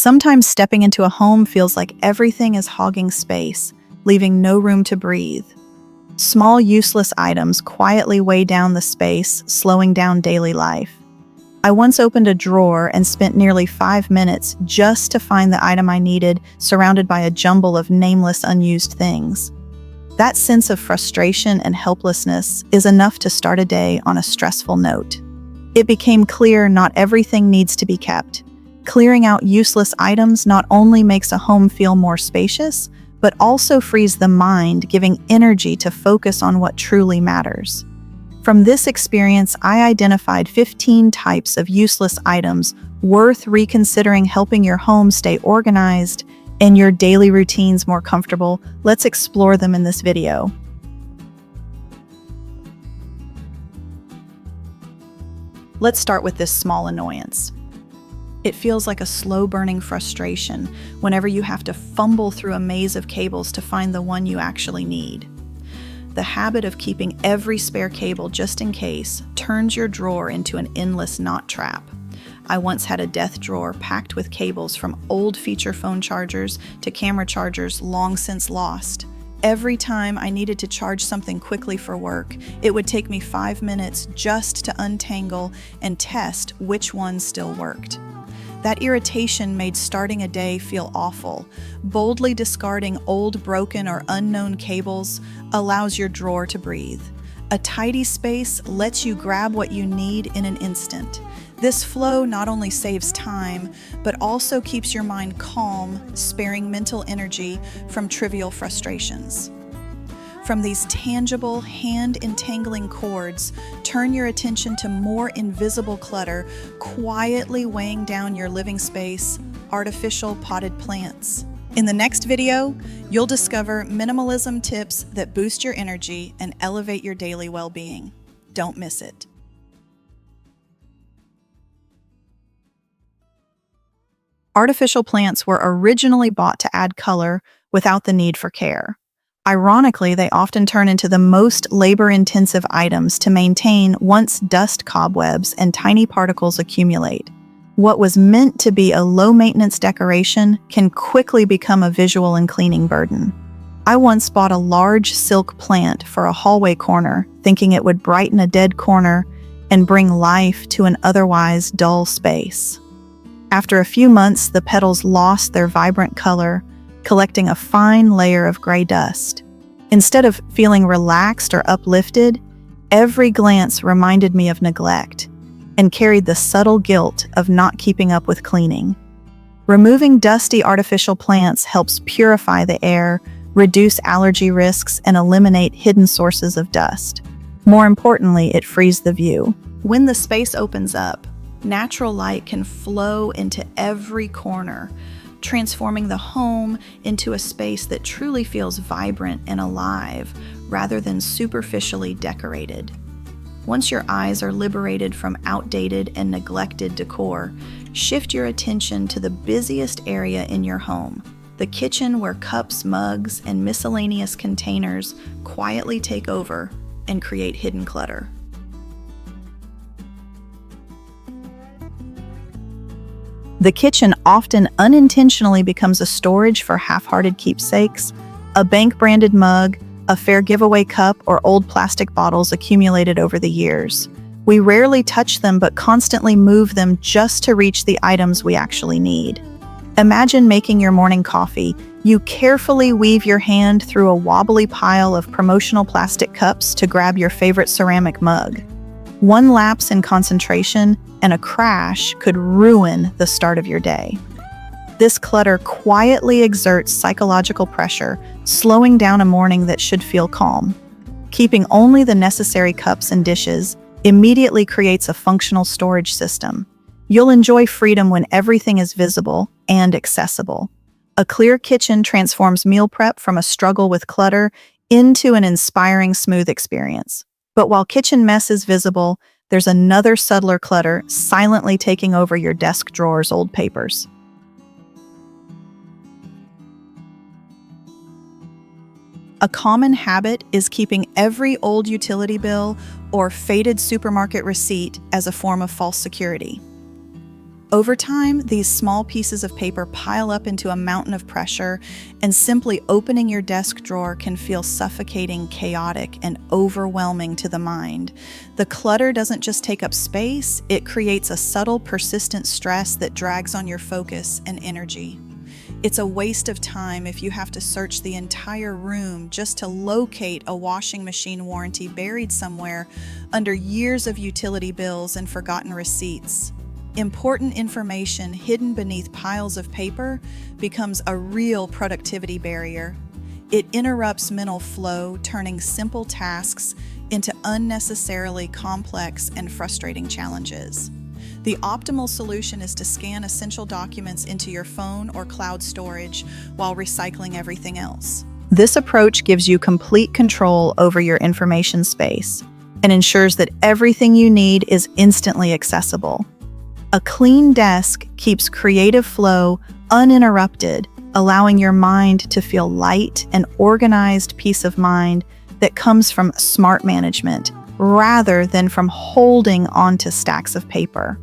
Sometimes stepping into a home feels like everything is hogging space, leaving no room to breathe. Small, useless items quietly weigh down the space, slowing down daily life. I once opened a drawer and spent nearly 5 minutes just to find the item I needed, surrounded by a jumble of nameless, unused things. That sense of frustration and helplessness is enough to start a day on a stressful note. It became clear not everything needs to be kept. Clearing out useless items not only makes a home feel more spacious, but also frees the mind, giving energy to focus on what truly matters. From this experience, I identified 15 types of useless items worth reconsidering, helping your home stay organized and your daily routines more comfortable. Let's explore them in this video. Let's start with this small annoyance. It feels like a slow-burning frustration whenever you have to fumble through a maze of cables to find the one you actually need. The habit of keeping every spare cable just in case turns your drawer into an endless knot trap. I once had a death drawer packed with cables from old feature phone chargers to camera chargers long since lost. Every time I needed to charge something quickly for work, it would take me 5 minutes just to untangle and test which one still worked. That irritation made starting a day feel awful. Boldly discarding old, broken, or unknown cables allows your drawer to breathe. A tidy space lets you grab what you need in an instant. This flow not only saves time, but also keeps your mind calm, sparing mental energy from trivial frustrations. From these tangible, hand-entangling cords, turn your attention to more invisible clutter, quietly weighing down your living space, artificial potted plants. In the next video, you'll discover minimalism tips that boost your energy and elevate your daily well-being. Don't miss it. Artificial plants were originally bought to add color without the need for care. Ironically, they often turn into the most labor-intensive items to maintain once dust cobwebs and tiny particles accumulate. What was meant to be a low-maintenance decoration can quickly become a visual and cleaning burden. I once bought a large silk plant for a hallway corner, thinking it would brighten a dead corner and bring life to an otherwise dull space. After a few months, the petals lost their vibrant color, collecting a fine layer of gray dust. Instead of feeling relaxed or uplifted, every glance reminded me of neglect and carried the subtle guilt of not keeping up with cleaning. Removing dusty artificial plants helps purify the air, reduce allergy risks, and eliminate hidden sources of dust. More importantly, it frees the view. When the space opens up, natural light can flow into every corner, transforming the home into a space that truly feels vibrant and alive rather than superficially decorated. Once your eyes are liberated from outdated and neglected decor, shift your attention to the busiest area in your home, the kitchen, where cups, mugs, and miscellaneous containers quietly take over and create hidden clutter. The kitchen often unintentionally becomes a storage for half-hearted keepsakes, a bank-branded mug, a fair giveaway cup, or old plastic bottles accumulated over the years. We rarely touch them but constantly move them just to reach the items we actually need. Imagine making your morning coffee. You carefully weave your hand through a wobbly pile of promotional plastic cups to grab your favorite ceramic mug. One lapse in concentration and a crash could ruin the start of your day. This clutter quietly exerts psychological pressure, slowing down a morning that should feel calm. Keeping only the necessary cups and dishes immediately creates a functional storage system. You'll enjoy freedom when everything is visible and accessible. A clear kitchen transforms meal prep from a struggle with clutter into an inspiring, smooth experience. But while kitchen mess is visible, there's another subtler clutter silently taking over your desk drawer's old papers. A common habit is keeping every old utility bill or faded supermarket receipt as a form of false security. Over time, these small pieces of paper pile up into a mountain of pressure, and simply opening your desk drawer can feel suffocating, chaotic, and overwhelming to the mind. The clutter doesn't just take up space, it creates a subtle, persistent stress that drags on your focus and energy. It's a waste of time if you have to search the entire room just to locate a washing machine warranty buried somewhere under years of utility bills and forgotten receipts. Important information hidden beneath piles of paper becomes a real productivity barrier. It interrupts mental flow, turning simple tasks into unnecessarily complex and frustrating challenges. The optimal solution is to scan essential documents into your phone or cloud storage while recycling everything else. This approach gives you complete control over your information space and ensures that everything you need is instantly accessible. A clean desk keeps creative flow uninterrupted, allowing your mind to feel light and organized peace of mind that comes from smart management rather than from holding onto stacks of paper.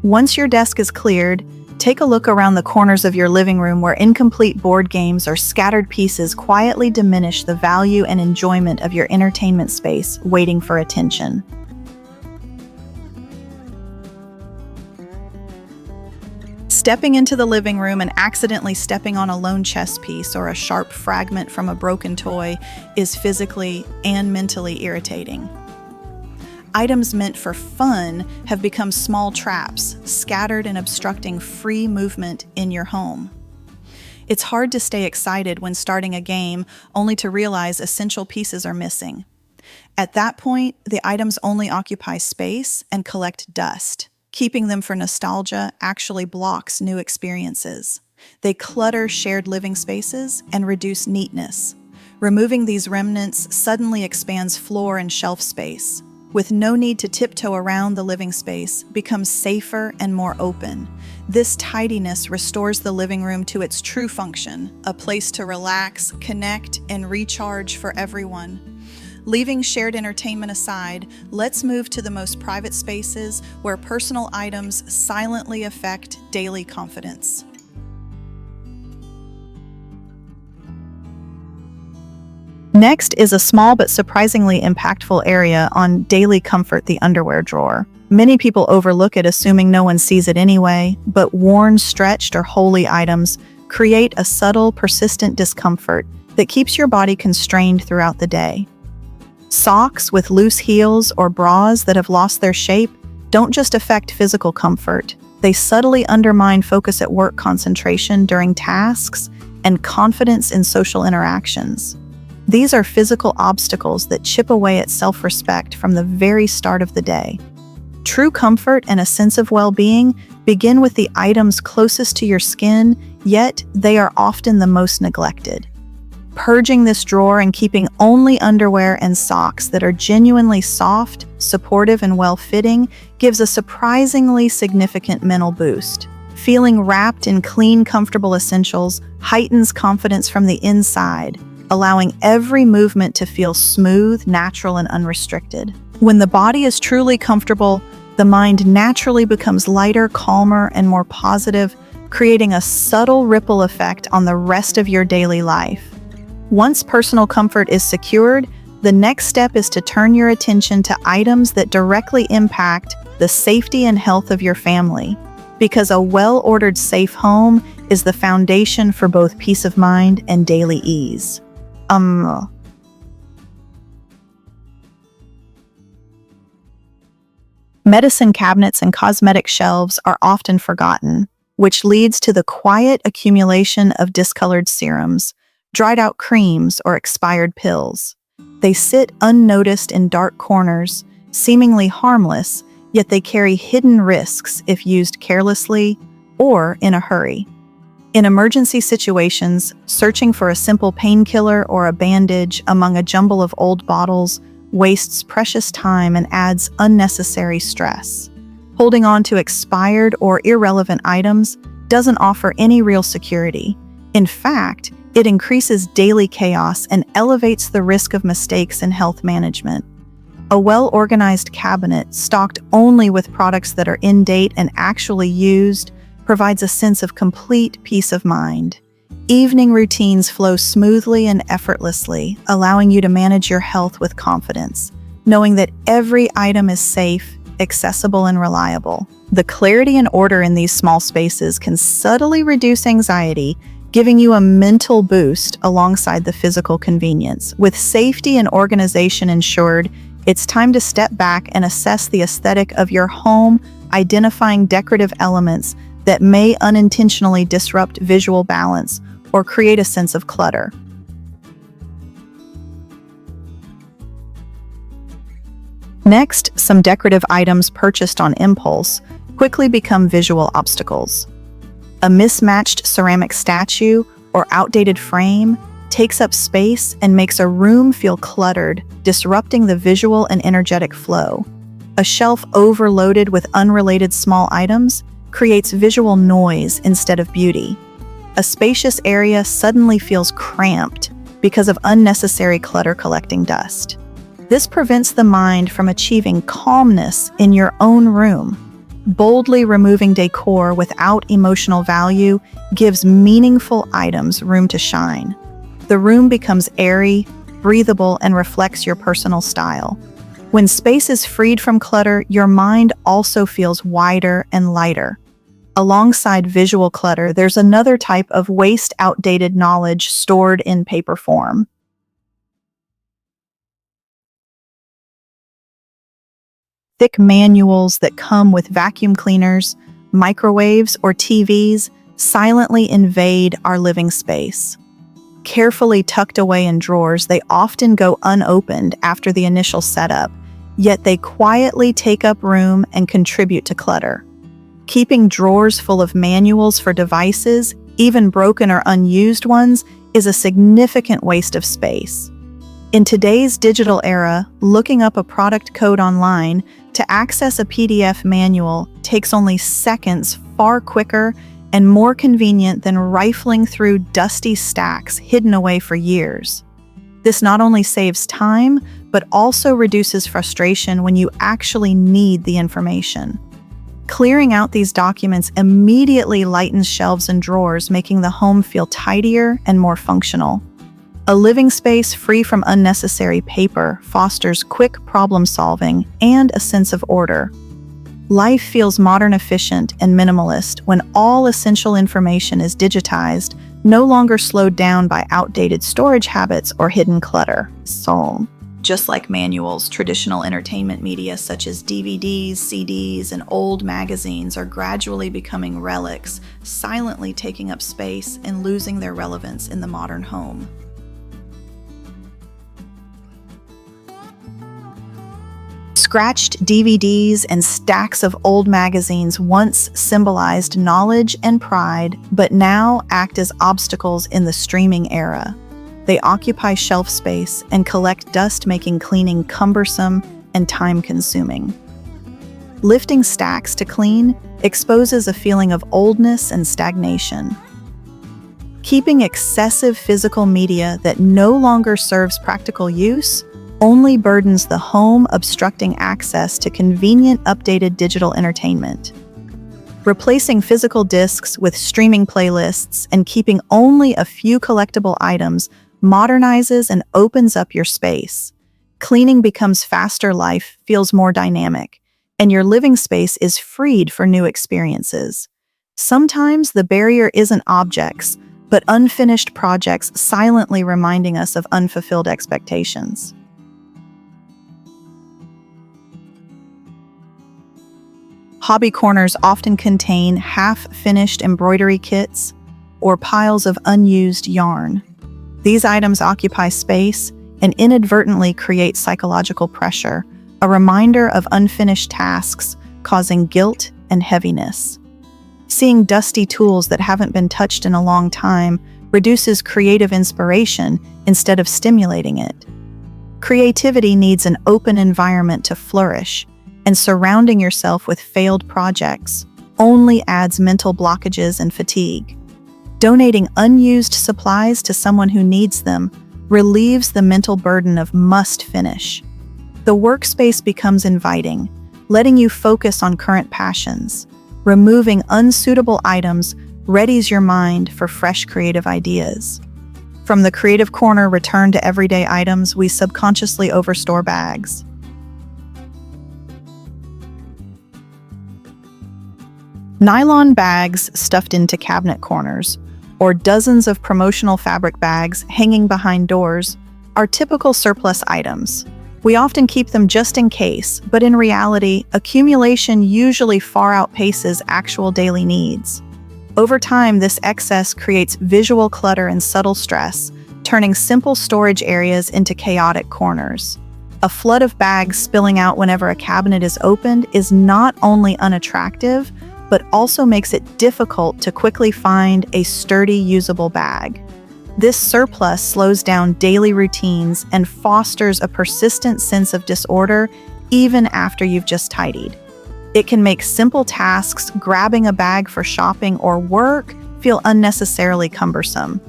Once your desk is cleared, take a look around the corners of your living room where incomplete board games or scattered pieces quietly diminish the value and enjoyment of your entertainment space waiting for attention. Stepping into the living room and accidentally stepping on a lone chess piece or a sharp fragment from a broken toy is physically and mentally irritating. Items meant for fun have become small traps, scattered and obstructing free movement in your home. It's hard to stay excited when starting a game only to realize essential pieces are missing. At that point, the items only occupy space and collect dust. Keeping them for nostalgia actually blocks new experiences. They clutter shared living spaces and reduce neatness. Removing these remnants suddenly expands floor and shelf space. With no need to tiptoe around the living space, becomes safer and more open. This tidiness restores the living room to its true function, a place to relax, connect, and recharge for everyone. Leaving shared entertainment aside, let's move to the most private spaces where personal items silently affect daily confidence. Next is a small but surprisingly impactful area on daily comfort: the underwear drawer. Many people overlook it, assuming no one sees it anyway, but worn, stretched, or holey items create a subtle, persistent discomfort that keeps your body constrained throughout the day. Socks with loose heels or bras that have lost their shape don't just affect physical comfort. They subtly undermine focus at work, concentration during tasks, and confidence in social interactions. These are physical obstacles that chip away at self-respect from the very start of the day. True comfort and a sense of well-being begin with the items closest to your skin, yet they are often the most neglected. Purging this drawer and keeping only underwear and socks that are genuinely soft, supportive, and well-fitting gives a surprisingly significant mental boost. Feeling wrapped in clean, comfortable essentials heightens confidence from the inside, allowing every movement to feel smooth, natural, and unrestricted. When the body is truly comfortable, the mind naturally becomes lighter, calmer, and more positive, creating a subtle ripple effect on the rest of your daily life. Once personal comfort is secured, the next step is to turn your attention to items that directly impact the safety and health of your family, because a well-ordered, safe home is the foundation for both peace of mind and daily ease. Medicine cabinets and cosmetic shelves are often forgotten, which leads to the quiet accumulation of discolored serums, dried out creams, or expired pills. They sit unnoticed in dark corners, seemingly harmless, yet they carry hidden risks if used carelessly or in a hurry. In emergency situations, searching for a simple painkiller or a bandage among a jumble of old bottles wastes precious time and adds unnecessary stress. Holding on to expired or irrelevant items doesn't offer any real security. In fact, it increases daily chaos and elevates the risk of mistakes in health management. A well-organized cabinet stocked only with products that are in date and actually used provides a sense of complete peace of mind. Evening routines flow smoothly and effortlessly, allowing you to manage your health with confidence, knowing that every item is safe, accessible, and reliable. The clarity and order in these small spaces can subtly reduce anxiety, giving you a mental boost alongside the physical convenience. With safety and organization ensured, it's time to step back and assess the aesthetic of your home, identifying decorative elements that may unintentionally disrupt visual balance or create a sense of clutter. Next, some decorative items purchased on impulse quickly become visual obstacles. A mismatched ceramic statue or outdated frame takes up space and makes a room feel cluttered, disrupting the visual and energetic flow. A shelf overloaded with unrelated small items creates visual noise instead of beauty. A spacious area suddenly feels cramped because of unnecessary clutter collecting dust. This prevents the mind from achieving calmness in your own room. Boldly removing decor without emotional value gives meaningful items room to shine. The room becomes airy, breathable, and reflects your personal style. When space is freed from clutter, your mind also feels wider and lighter. Alongside visual clutter, there's another type of waste outdated knowledge stored in paper form. Thick manuals that come with vacuum cleaners, microwaves, or TVs silently invade our living space. Carefully tucked away in drawers, they often go unopened after the initial setup, yet they quietly take up room and contribute to clutter. Keeping drawers full of manuals for devices, even broken or unused ones, is a significant waste of space. In today's digital era, looking up a product code online to access a PDF manual takes only seconds, far quicker and more convenient than rifling through dusty stacks hidden away for years. This not only saves time, but also reduces frustration when you actually need the information. Clearing out these documents immediately lightens shelves and drawers, making the home feel tidier and more functional. A living space free from unnecessary paper fosters quick problem solving and a sense of order. Life feels modern, efficient, and minimalist when all essential information is digitized, no longer slowed down by outdated storage habits or hidden clutter. So, just like manuals, traditional entertainment media such as DVDs, CDs, and old magazines are gradually becoming relics, silently taking up space and losing their relevance in the modern home. Scratched DVDs and stacks of old magazines once symbolized knowledge and pride, but now act as obstacles in the streaming era. They occupy shelf space and collect dust, making cleaning cumbersome and time-consuming. Lifting stacks to clean exposes a feeling of oldness and stagnation. Keeping excessive physical media that no longer serves practical use only burdens the home, obstructing access to convenient, updated digital entertainment. Replacing physical discs with streaming playlists and keeping only a few collectible items modernizes and opens up your space. Cleaning becomes faster, life feels more dynamic, and your living space is freed for new experiences. Sometimes the barrier isn't objects, but unfinished projects silently reminding us of unfulfilled expectations. Hobby corners often contain half-finished embroidery kits or piles of unused yarn. These items occupy space and inadvertently create psychological pressure, a reminder of unfinished tasks causing guilt and heaviness. Seeing dusty tools that haven't been touched in a long time reduces creative inspiration instead of stimulating it. Creativity needs an open environment to flourish, and surrounding yourself with failed projects only adds mental blockages and fatigue. Donating unused supplies to someone who needs them relieves the mental burden of must finish. The workspace becomes inviting, letting you focus on current passions. Removing unsuitable items readies your mind for fresh creative ideas. From the creative corner return to everyday items, we subconsciously overstore bags. Nylon bags stuffed into cabinet corners, or dozens of promotional fabric bags hanging behind doors, are typical surplus items. We often keep them just in case, but in reality, accumulation usually far outpaces actual daily needs. Over time, this excess creates visual clutter and subtle stress, turning simple storage areas into chaotic corners. A flood of bags spilling out whenever a cabinet is opened is not only unattractive, but also makes it difficult to quickly find a sturdy, usable bag. This surplus slows down daily routines and fosters a persistent sense of disorder even after you've just tidied. It can make simple tasks, grabbing a bag for shopping or work, feel unnecessarily cumbersome.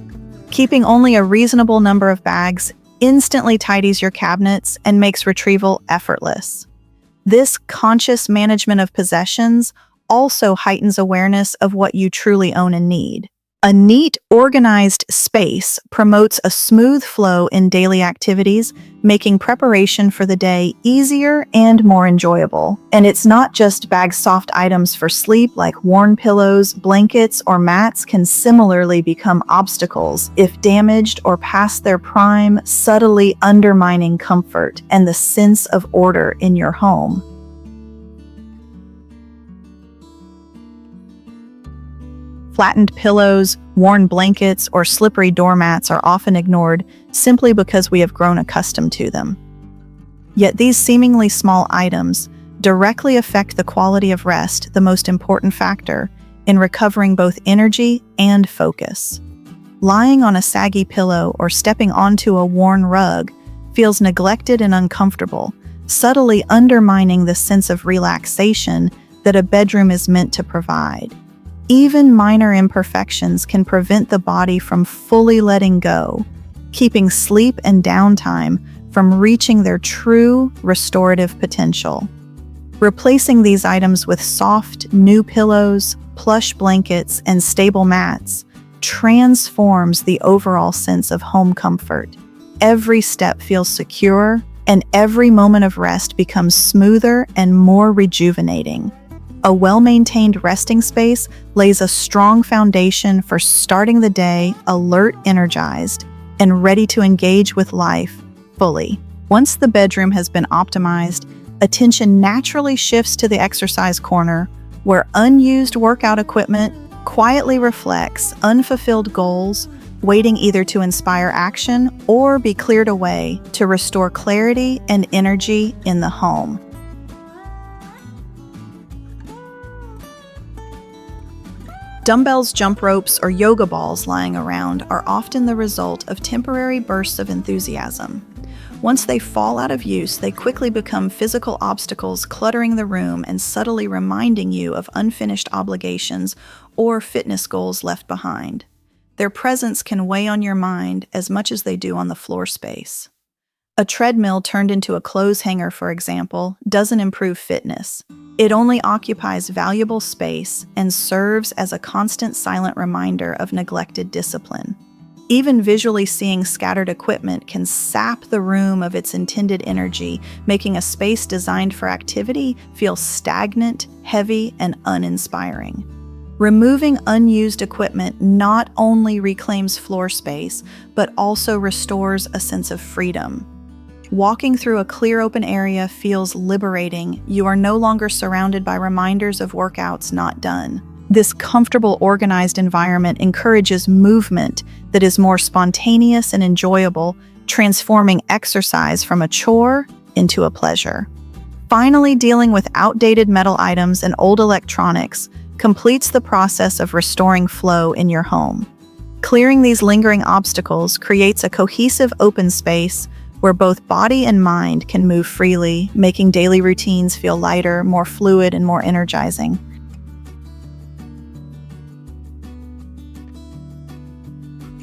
Keeping only a reasonable number of bags instantly tidies your cabinets and makes retrieval effortless. This conscious management of possessions also heightens awareness of what you truly own and need. A neat, organized space promotes a smooth flow in daily activities, making preparation for the day easier and more enjoyable. And it's not just bags. Soft items for sleep like worn pillows, blankets, or mats can similarly become obstacles if damaged or past their prime, subtly undermining comfort and the sense of order in your home. Flattened pillows, worn blankets, or slippery doormats are often ignored simply because we have grown accustomed to them. Yet these seemingly small items directly affect the quality of rest, the most important factor in recovering both energy and focus. Lying on a saggy pillow or stepping onto a worn rug feels neglected and uncomfortable, subtly undermining the sense of relaxation that a bedroom is meant to provide. Even minor imperfections can prevent the body from fully letting go, keeping sleep and downtime from reaching their true restorative potential. Replacing these items with soft, new pillows, plush blankets, and stable mats transforms the overall sense of home comfort. Every step feels secure, and every moment of rest becomes smoother and more rejuvenating. A well-maintained resting space lays a strong foundation for starting the day alert, energized, and ready to engage with life fully. Once the bedroom has been optimized, attention naturally shifts to the exercise corner, where unused workout equipment quietly reflects unfulfilled goals, waiting either to inspire action or be cleared away to restore clarity and energy in the home. Dumbbells, jump ropes, or yoga balls lying around are often the result of temporary bursts of enthusiasm. Once they fall out of use, they quickly become physical obstacles, cluttering the room and subtly reminding you of unfinished obligations or fitness goals left behind. Their presence can weigh on your mind as much as they do on the floor space. A treadmill turned into a clothes hanger, for example, doesn't improve fitness. It only occupies valuable space and serves as a constant silent reminder of neglected discipline. Even visually seeing scattered equipment can sap the room of its intended energy, making a space designed for activity feel stagnant, heavy, and uninspiring. Removing unused equipment not only reclaims floor space, but also restores a sense of freedom. Walking through a clear open area feels liberating. You are no longer surrounded by reminders of workouts not done. This comfortable, organized environment encourages movement that is more spontaneous and enjoyable, transforming exercise from a chore into a pleasure. Finally, dealing with outdated metal items and old electronics completes the process of restoring flow in your home. Clearing these lingering obstacles creates a cohesive open space where both body and mind can move freely, making daily routines feel lighter, more fluid, and more energizing.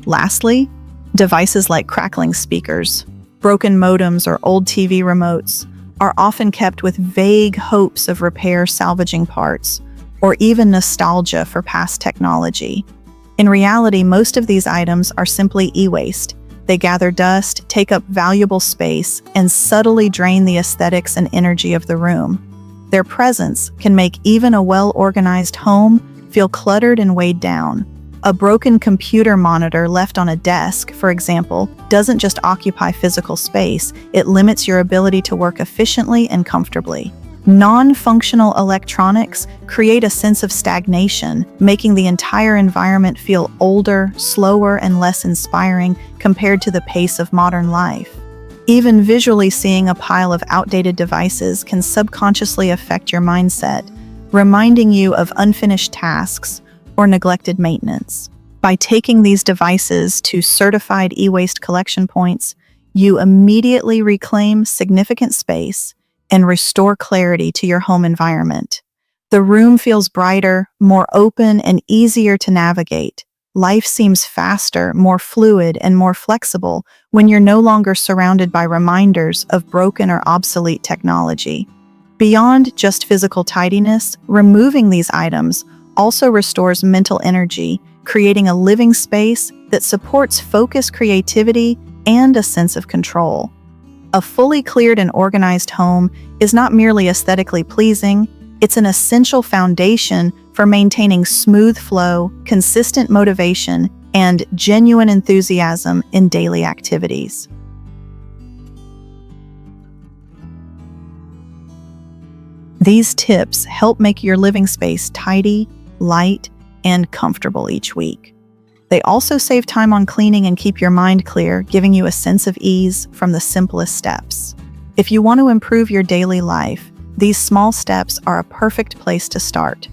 Lastly, devices like crackling speakers, broken modems, or old TV remotes are often kept with vague hopes of repair salvaging parts, or even nostalgia for past technology. In reality, most of these items are simply e-waste. They gather dust, take up valuable space, and subtly drain the aesthetics and energy of the room. Their presence can make even a well-organized home feel cluttered and weighed down. A broken computer monitor left on a desk, for example, doesn't just occupy physical space, it limits your ability to work efficiently and comfortably. Non-functional electronics create a sense of stagnation, making the entire environment feel older, slower, and less inspiring compared to the pace of modern life. Even visually seeing a pile of outdated devices can subconsciously affect your mindset, reminding you of unfinished tasks or neglected maintenance. By taking these devices to certified e-waste collection points, you immediately reclaim significant space and restore clarity to your home environment. The room feels brighter, more open, and easier to navigate. Life seems faster, more fluid, and more flexible when you're no longer surrounded by reminders of broken or obsolete technology. Beyond just physical tidiness, removing these items also restores mental energy, creating a living space that supports focused creativity and a sense of control. A fully cleared and organized home is not merely aesthetically pleasing, it's an essential foundation for maintaining smooth flow, consistent motivation, and genuine enthusiasm in daily activities. These tips help make your living space tidy, light, and comfortable each week. They also save time on cleaning and keep your mind clear, giving you a sense of ease from the simplest steps. If you want to improve your daily life, these small steps are a perfect place to start.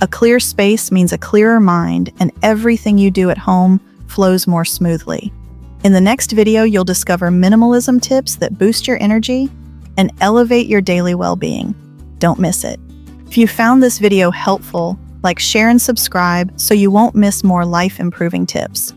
A clear space means a clearer mind, and everything you do at home flows more smoothly. In the next video, you'll discover minimalism tips that boost your energy and elevate your daily well-being. Don't miss it. If you found this video helpful, share and subscribe so you won't miss more life-improving tips.